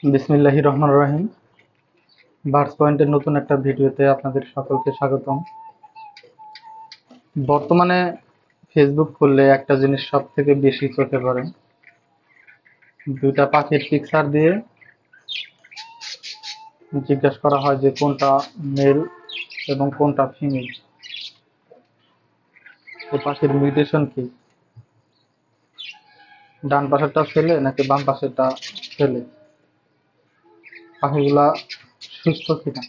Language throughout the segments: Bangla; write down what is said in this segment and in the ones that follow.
বিসমিল্লাহির রহমানির রহিম। বার্ডস পয়েন্টের নতুন একটা ভিডিওতে আপনাদের সকলকে স্বাগতম। বর্তমানে ফেসবুক খুললে একটা জিনিস সব থেকে বেশি চোখে পড়ে, দুইটা পাখির পিকচার দিয়ে জিজ্ঞাসা করা হয় যে কোনটা মেল এবং কোনটা ফিমেল, এই পাখির মিউটেশন কি, ডান পাশেরটা ছেলে নাকি বাম পাশেরটা ছেলে, পাখিগুলা সুস্থ কিনা,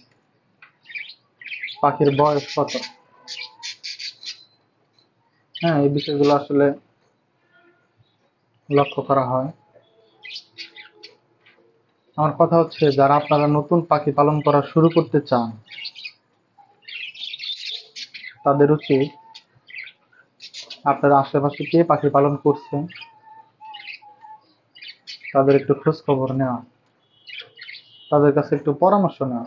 পাখির বয়স কত। হ্যাঁ, এই বিষয়গুলো আসলে লক্ষ্য করা হয়। আমার কথা হচ্ছে, যারা আপনারা নতুন পাখি পালন করা শুরু করতে চান তাদের উচিত আপনার আশেপাশে কে পাখি পালন করছে তাদের একটু খোঁজ খবর নেওয়া, তাদের কাছে একটু পরামর্শ নেওয়া।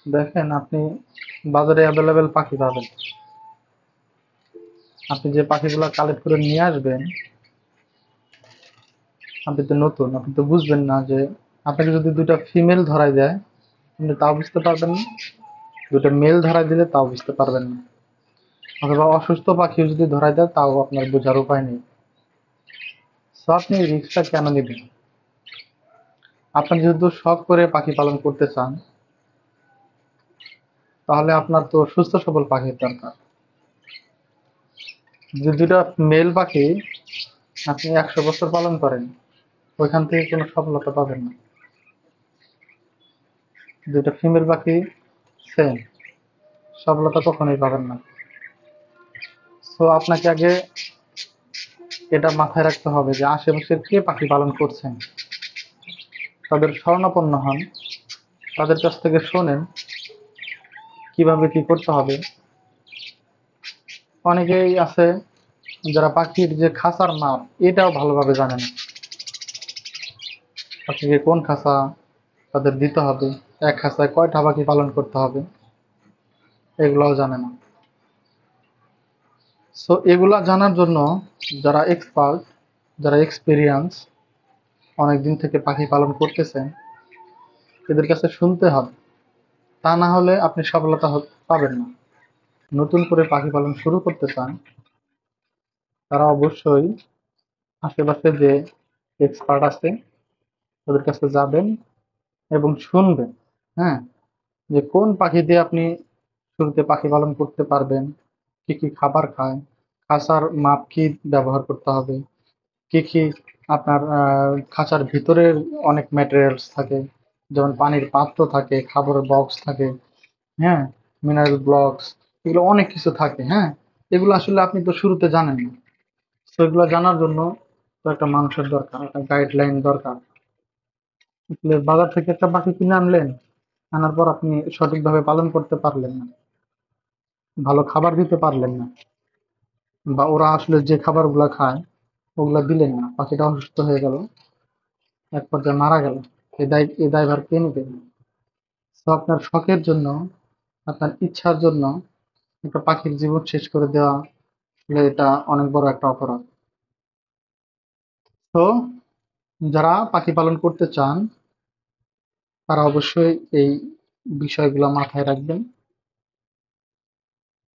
দেখেন, আপনি বাজারে অ্যাভেলেবেল পাখি পাবেন, আপনি যে পাখিগুলো কালেক্ট করে নিয়ে আসবেন, আপনি তো নতুন, আপনি তো বুঝবেন না যে আপনাকে যদি দুইটা ফিমেল ধরাই দেয় আপনি তাও বুঝতে পারবেন না, দুইটা মেল ধরাই দিলে তাও বুঝতে পারবেন না, অথবা অসুস্থ পাখিও যদি ধরাই দেয় তাও আপনার বোঝার উপায় নেই। তো আপনি এই রিস্কটা কেন নেবেন? আপনি যেহেতু শখ করে পাখি পালন করতে চান, তাহলে আপনার তো সুস্থ সবল পাখির দরকার। যে দুইটা মেল পাখি আপনি 100 বছর পালন করেন, ওইখান থেকে কোনো সফলতা পাবেন না। দুইটা ফিমেল পাখি সেম, সফলতা কখনোই পাবেন না। তো আপনাকে আগে এটা মাথায় রাখতে হবে যে আশেপাশের কে পাখি পালন করছেন, তাদের শরণাপন্ন হন, তাদের কাছ থেকে শোনেন কিভাবে কি করতে হবে। অনেকেই আছে যারা পাখির যে খাঁচার নাম এটাও ভালোভাবে জানে না, পাখিকে কোন খাঁচা তাদের দিতে হবে, এক খাঁচায় কয়টা পাখি পালন করতে হবে, এগুলাও জানে না। সো এগুলা জানার জন্য যারা এক্সপার্ট, যারা এক্সপিরিয়েন্স, অনেকদিন থেকে পাখি পালন করতেছেন, এদের কাছে শুনতে হবে। তা না হলে আপনি সফলতা পাবেন না। নতুন করে পাখি পালন শুরু করতে চান তারা অবশ্যই আশেপাশে যে এক্সপার্ট আছে ওদের কাছে যাবেন এবং শুনবেন। হ্যাঁ, যে কোন পাখি দিয়ে আপনি শুরুতে পাখি পালন করতে পারবেন, কি কি খাবার খায়, খাঁচার মাপ কি ব্যবহার করতে হবে, কি কি আপনার খাঁচার ভিতরের অনেক ম্যাটেরিয়ালস থাকে, যেমন পানির পাত্র থাকে, খাবারের বক্স থাকে, হ্যাঁ, মিনারেল ব্লকস, এগুলো অনেক কিছু থাকে। হ্যাঁ, এগুলো আসলে আপনি তো শুরুতে জানেন না। তো এগুলো জানার জন্য তো একটা মানুষের দরকার, একটা গাইডলাইন দরকার। আসলে বাজার থেকে একটা পাখি কিনে আনলেন, আনার পর আপনি সঠিকভাবে পালন করতে পারলেন না, ভালো খাবার দিতে পারলেন না, বা ওরা আসলে যে খাবারগুলা খায় ওগুলা দিলেন না, পাখিটা অসুস্থ হয়ে গেল, এক পর্যায়ে মারা গেল, এই দায়ভার কে নিবে? তো আপনার শখের জন্য, আপনার ইচ্ছার জন্য একটা পাখির জীবন শেষ করে দেওয়া, আসলে এটা অনেক বড় একটা অপরাধ। তো যারা পাখি পালন করতে চান তারা অবশ্যই এই বিষয়গুলো মাথায় রাখবেন।